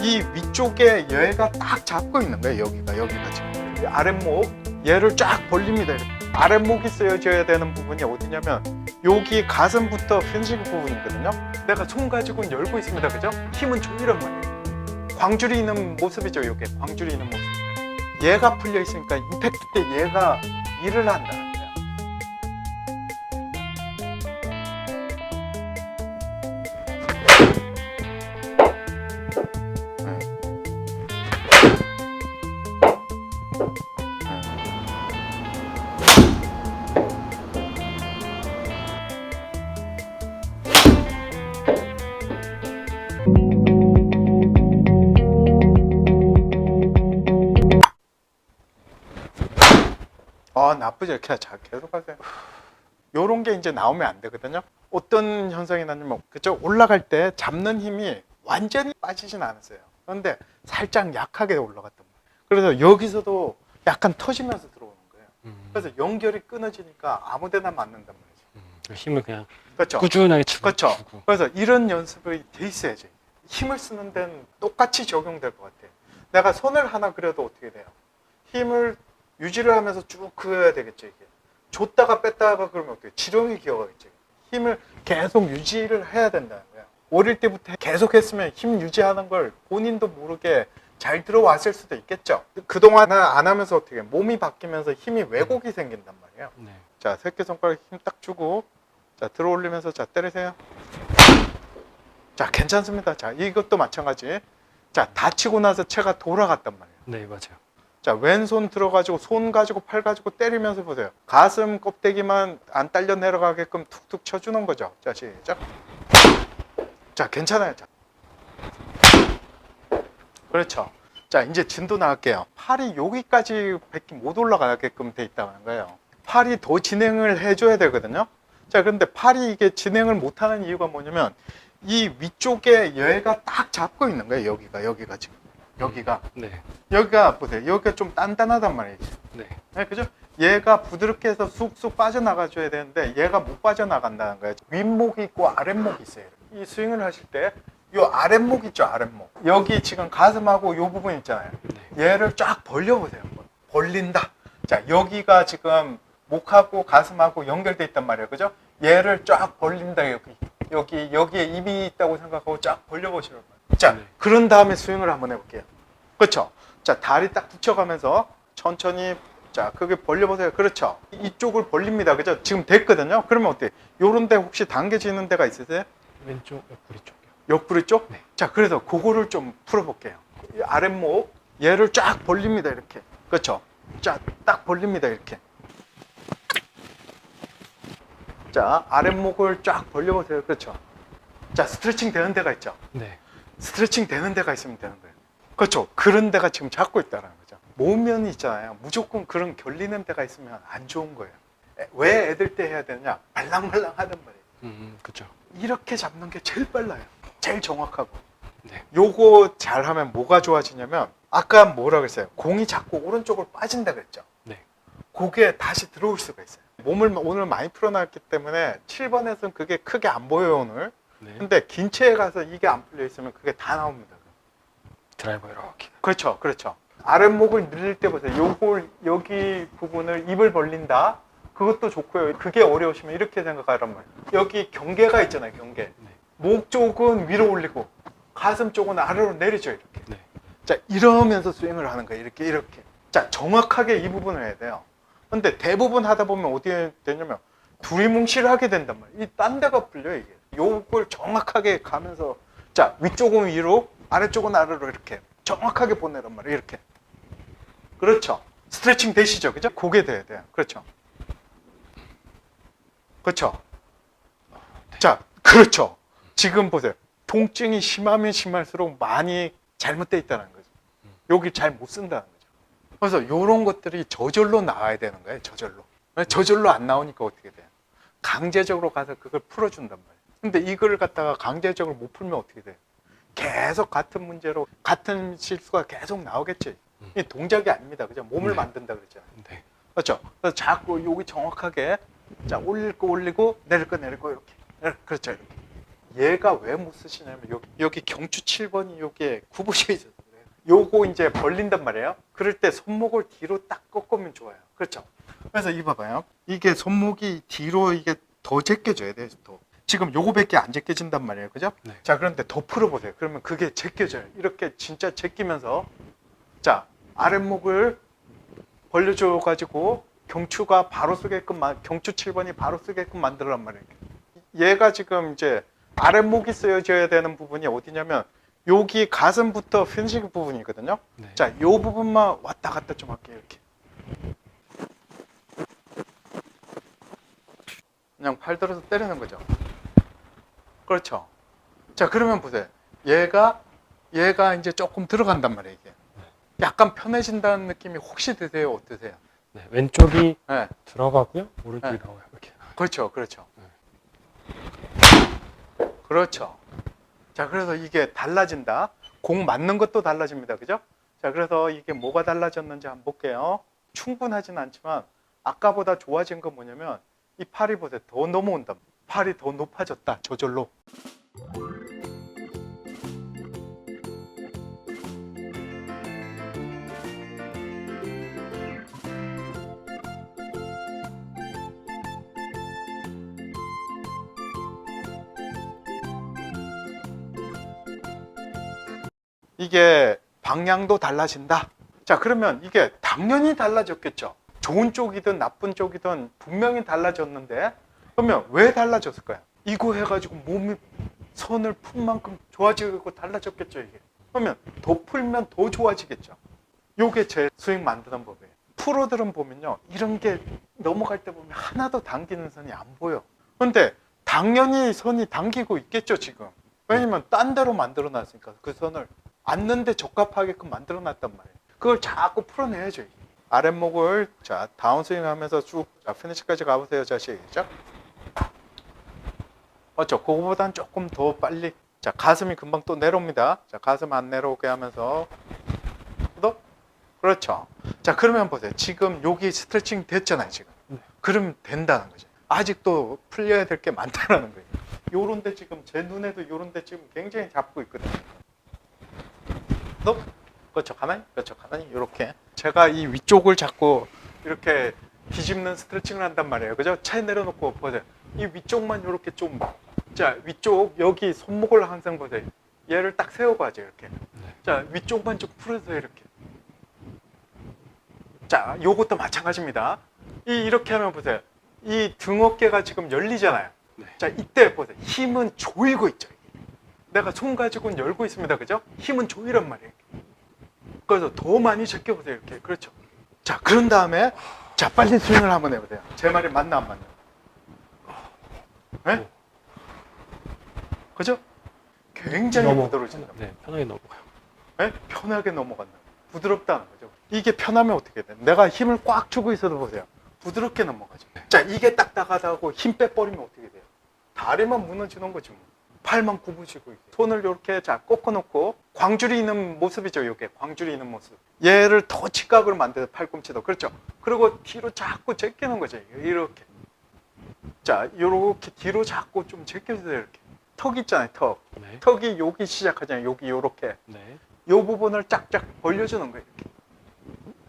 이 위쪽에 얘가 딱 잡고 있는 거예요. 여기가 지금 이 아랫목 얘를 쫙 벌립니다. 이렇게. 아랫목이 쓰여져야 되는 부분이 어디냐면 여기 가슴부터 펜싱 부분이거든요. 내가 손 가지고는 열고 있습니다. 그죠? 힘은 조이란 말이에요. 광줄이 있는 모습이죠. 이게 광줄이 있는 모습. 얘가 풀려 있으니까 임팩트 때 얘가 일을 한다는 거예요. 나쁘지 않게 자 계속 하세요. 요런 게 이제 나오면 안 되거든요. 어떤 현상이 나냐면 그죠? 올라갈 때 잡는 힘이 완전히 빠지진 않았어요. 그런데 살짝 약하게 올라갔단 말이에요. 그래서 여기서도 약간 터지면서 들어오는 거예요. 그래서 연결이 끊어지니까 아무데나 맞는단 말이죠. 힘을 그냥 그렇죠. 꾸준하게 주고. 그렇죠. 그래서 이런 연습이 돼 있어야지. 힘을 쓰는 데는 똑같이 적용될 것 같아요. 내가 손을 하나 그려도 어떻게 돼요? 힘을 유지를 하면서 쭉 그어야 되겠죠. 이게 줬다가 뺐다가 그러면 어떻게 지렁이 기어가겠죠. 힘을 계속 유지를 해야 된다는 거예요. 어릴 때부터 계속 했으면 힘 유지하는 걸 본인도 모르게 잘 들어왔을 수도 있겠죠. 그동안 안 하면서 어떻게 몸이 바뀌면서 힘이 왜곡이 생긴단 말이에요. 네. 자, 새끼손가락 힘 딱 주고 자, 들어 올리면서 자, 때리세요. 자, 괜찮습니다. 자, 이것도 마찬가지. 자, 다치고 나서 체가 돌아갔단 말이에요. 네, 맞아요. 자, 왼손 들어가지고 손 가지고 팔 가지고 때리면서 보세요. 가슴 껍데기만 안 딸려 내려가게끔 툭툭 쳐주는 거죠. 자, 시작. 자, 괜찮아요. 자. 그렇죠. 자, 이제 진도 나갈게요. 팔이 여기까지 밖에 못 올라가게끔 돼 있다는 거예요. 팔이 더 진행을 해줘야 되거든요. 자, 그런데 팔이 이게 진행을 못하는 이유가 뭐냐면 이 위쪽에 얘가 딱 잡고 있는 거예요. 여기가 지금. 여기가. 네. 여기가 보세요. 여기가 좀 단단하단 말이죠. 네. 네, 그죠? 얘가 부드럽게 해서 쑥쑥 빠져나가줘야 되는데 얘가 못 빠져나간다는 거예요. 윗목이 있고 아랫목이 있어요. 이 스윙을 하실 때 이 아랫목 있죠, 아랫목. 여기 지금 가슴하고 이 부분 있잖아요. 얘를 쫙 벌려보세요. 벌린다. 자, 여기가 지금 목하고 가슴하고 연결돼 있단 말이에요. 그죠? 얘를 쫙 벌린다. 여기에 입이 있다고 생각하고 쫙 벌려보시는 거예요. 자, 그런 다음에 스윙을 한번 해볼게요. 그렇죠? 자, 다리 딱 붙여가면서 천천히 자, 그게 벌려보세요. 그렇죠? 이쪽을 벌립니다. 그죠? 지금 됐거든요? 그러면 어때요? 요런 데 혹시 당겨지는 데가 있으세요? 왼쪽 옆구리 쪽이요. 옆구리 쪽? 네. 자, 그래서 그거를 좀 풀어볼게요. 이 아랫목, 얘를 쫙 벌립니다. 이렇게. 그렇죠? 자, 딱 벌립니다. 이렇게. 자, 아랫목을 쫙 벌려보세요. 그렇죠? 자, 스트레칭 되는 데가 있죠? 네. 스트레칭 되는 데가 있으면 되는 거예요. 그렇죠? 그런 데가 지금 잡고 있다는 거죠. 모면이 있잖아요. 무조건 그런 결리는 데가 있으면 안 좋은 거예요. 왜 애들 때 해야 되느냐? 말랑말랑 하단 말이에요. 그렇죠. 이렇게 잡는 게 제일 빨라요. 제일 정확하고. 네. 요거 잘하면 뭐가 좋아지냐면 아까 뭐라 그랬어요? 공이 자꾸 오른쪽으로 빠진다 그랬죠? 네. 그게 다시 들어올 수가 있어요. 몸을 오늘 많이 풀어놨기 때문에 7번에서는 그게 크게 안 보여요, 오늘. 네. 근데 긴 채에 가서 이게 안 풀려 있으면 그게 다 나옵니다. 드라이버 이렇게. 그렇죠, 그렇죠. 아랫목을 늘릴 때 보세요. 요걸 여기 부분을 입을 벌린다. 그것도 좋고요. 그게 어려우시면 이렇게 생각하란 말이에요. 여기 경계가 있잖아요, 경계. 네. 목 쪽은 위로 올리고 가슴 쪽은 아래로 내리죠, 이렇게. 네. 자, 이러면서 스윙을 하는 거예요. 이렇게. 자, 정확하게 이 부분을 해야 돼요. 근데 대부분 하다 보면 어디에 되냐면 두리뭉실하게 된단 말이에요. 이 딴 데가 풀려 이게. 요걸 정확하게 가면서 자, 위쪽은 위로, 아래쪽은 아래로 이렇게 정확하게 보내란 말이에요. 이렇게. 그렇죠. 스트레칭 되시죠? 그죠? 그게 돼야 돼요. 그렇죠. 그렇죠. 자, 그렇죠. 지금 보세요. 통증이 심하면 심할수록 많이 잘못되어 있다는 거죠. 여기 잘 못 쓴다는 거죠. 그래서 이런 것들이 저절로 나와야 되는 거예요. 저절로. 저절로 안 나오니까 어떻게 돼요? 강제적으로 가서 그걸 풀어준단 말이에요. 근데 이걸 갖다가 강제적으로 못 풀면 어떻게 돼요? 계속 같은 문제로 같은 실수가 계속 나오겠지. 이 동작이 아닙니다. 그죠? 몸을 만든다 그랬잖아요. 네. 그렇죠? 그래서 자꾸 여기 정확하게 자, 올릴 거 올리고 내릴 거 내릴 거 이렇게. 그렇죠. 이렇게. 얘가 왜 못 쓰시냐면 여기 경추 7번이 여기에 굽으셔 있어서 그래요. 요거 이제 벌린단 말이에요. 그럴 때 손목을 뒤로 딱 꺾으면 좋아요. 그렇죠? 그래서 이 봐봐요. 이게 손목이 뒤로 이게 더 제껴져야 돼요. 더. 지금 요거밖에 안 제껴진단 말이에요. 그죠? 네. 자, 그런데 더 풀어보세요. 그러면 그게 제껴져요. 이렇게 진짜 제끼면서 자, 아랫목을 벌려줘 가지고 경추가 바로 쓰게끔 경추 7번이 바로 쓰게끔 만들란 말이에요. 얘가 지금 이제 아랫목이 쓰여져야 되는 부분이 어디냐면 여기 가슴부터 피니싱 부분이거든요. 네. 자, 요 부분만 왔다 갔다 좀 할게요. 이렇게. 그냥 팔 들어서 때리는 거죠. 그렇죠. 자, 그러면 보세요. 얘가 이제 조금 들어간단 말이에요. 이게. 약간 편해진다는 느낌이 혹시 드세요? 어떠세요? 네. 왼쪽이 네. 들어가고요. 오른쪽이 네. 나와요. 이렇게. 그렇죠. 그렇죠. 그렇죠. 자, 그래서 이게 달라진다. 공 맞는 것도 달라집니다. 그죠? 자, 그래서 이게 뭐가 달라졌는지 한번 볼게요. 충분하진 않지만 아까보다 좋아진 건 뭐냐면 이 팔이 보세요. 더 넘어온다. 팔이 더 높아졌다. 저절로. 이게 방향도 달라진다. 자, 그러면 이게 당연히 달라졌겠죠. 좋은 쪽이든 나쁜 쪽이든 분명히 달라졌는데 그러면 왜 달라졌을까요? 이거 해가지고 몸이 선을 푼 만큼 좋아지고 달라졌겠죠. 이게 그러면 더 풀면 더 좋아지겠죠. 요게 제 스윙 만드는 법이에요. 프로들은 보면요, 이런 게 넘어갈 때 보면 하나도 당기는 선이 안 보여. 근데 당연히 선이 당기고 있겠죠. 지금 왜냐면 딴 데로 만들어 놨으니까 그 선을 앉는데 적합하게끔 만들어 놨단 말이에요. 그걸 자꾸 풀어내야죠. 이게. 아랫목을 자 다운스윙 하면서 쭉 자, 피니시까지 가보세요. 자, 시작. 맞죠? 그거보단 조금 더 빨리. 자, 가슴이 금방 또 내려옵니다. 자, 가슴 안 내려오게 하면서 또 그렇죠. 자, 그러면 보세요. 지금 여기 스트레칭 됐잖아요. 지금. 그러면 된다는 거죠. 아직도 풀려야 될 게 많다는 거예요. 요런데 지금 제 눈에도 요런데 지금 굉장히 잡고 있거든요. 또 그렇죠. 가만히 그렇죠. 가만히 이렇게 제가 이 위쪽을 자꾸 이렇게 뒤집는 스트레칭을 한단 말이에요. 그죠? 차에 내려놓고 보세요. 이 위쪽만 이렇게 좀 자, 위쪽 여기 손목을 항상 보세요. 얘를 딱 세워봐죠. 이렇게. 자, 위쪽만 좀 풀어서 이렇게. 자, 요것도 마찬가지입니다. 이렇게 하면 보세요. 이 등 어깨가 지금 열리잖아요. 네. 자, 이때 보세요. 힘은 조이고 있죠. 내가 손 가지고는 열고 있습니다. 그죠? 힘은 조이란 말이에요. 그래서 더 많이 제껴보세요. 이렇게. 그렇죠. 자, 그런 다음에 자, 빨리 스윙을 한번 해보세요. 제 말이 맞나 안 맞나? 네? 그죠? 굉장히 부드러워진다. 네, 편하게 넘어가요. 네? 편하게 넘어간다. 부드럽다는 거죠. 이게 편하면 어떻게 돼? 내가 힘을 꽉 주고 있어도 보세요. 부드럽게 넘어가죠. 자, 이게 딱딱하다고 힘 빼버리면 어떻게 돼요? 다리만 무너지는 거지 뭐. 팔만 굽으시고 손을 이렇게 자 꺾어놓고 광줄이 있는 모습이죠. 이게 광줄이 있는 모습. 얘를 더 직각으로 만들어 팔꿈치도 그렇죠. 그리고 뒤로 자꾸 제끼는 거죠. 이렇게. 자, 이렇게 뒤로 자꾸 좀 제껴주세요. 이렇게. 턱 있잖아요. 턱. 네. 턱이 여기 시작하잖아요. 여기 이렇게. 네. 이 부분을 쫙쫙 벌려주는 거예요. 이렇게.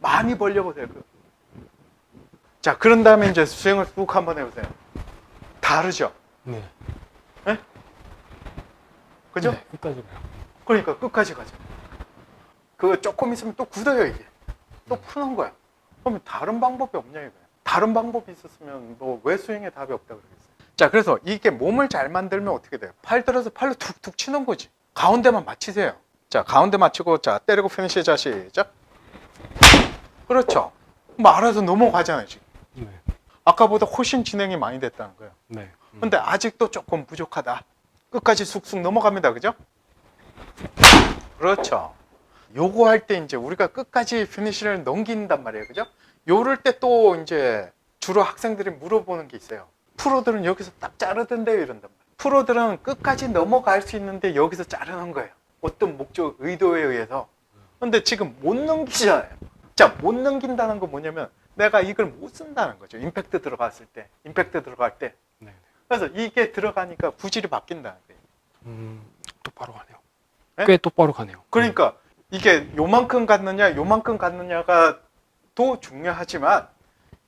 많이 벌려보세요. 자, 그런 다음에 이제 스윙을 쭉 한번 해보세요. 다르죠? 네. 네? 그죠? 네, 끝까지 가요. 그러니까 끝까지 가죠. 그거 조금 있으면 또 굳어요, 이게. 또 푸는 거야. 그러면 다른 방법이 없냐, 이거야. 다른 방법이 있었으면 뭐 왜 스윙에 답이 없다 그러겠어요. 자, 그래서 이게 몸을 잘 만들면 어떻게 돼요? 팔 들어서 팔로 툭툭 치는 거지. 가운데만 맞히세요. 자, 가운데 맞추고 자, 때리고 피니시 자, 시작. 그렇죠. 뭐 알아서 넘어가잖아요, 지금. 네. 아까보다 훨씬 진행이 많이 됐다는 거예요. 네. 근데 아직도 조금 부족하다. 끝까지 쑥쑥 넘어갑니다. 그죠? 그렇죠. 요거 할 때 이제 우리가 끝까지 피니시를 넘긴단 말이에요. 그죠? 요럴 때 또 이제 주로 학생들이 물어보는 게 있어요. 프로들은 여기서 딱 자르던데요, 이런단 말이에요. 프로들은 끝까지 넘어갈 수 있는데 여기서 자르는 거예요. 어떤 목적, 의도에 의해서. 근데 지금 못 넘기잖아요. 자, 못 넘긴다는 건 뭐냐면 내가 이걸 못 쓴다는 거죠. 임팩트 들어갔을 때, 임팩트 들어갈 때. 네. 그래서 이게 들어가니까 구질이 바뀐다는 거예요. 똑바로 가네요. 네? 꽤 똑바로 가네요. 그러니까 이게 요만큼 갔느냐 요만큼 갔느냐가 또 중요하지만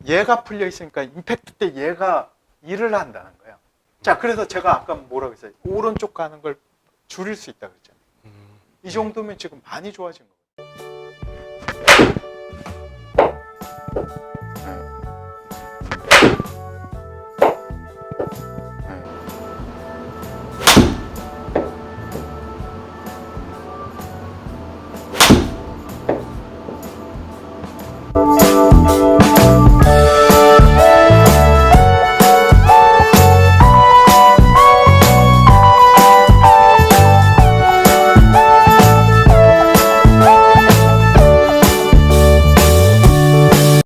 얘가 풀려 있으니까 임팩트 때 얘가 일을 한다는 거예요. 자, 그래서 제가 아까 뭐라고 했어요? 오른쪽 가는 걸 줄일 수 있다 그랬잖아요. 이 정도면 지금 많이 좋아진 거예요.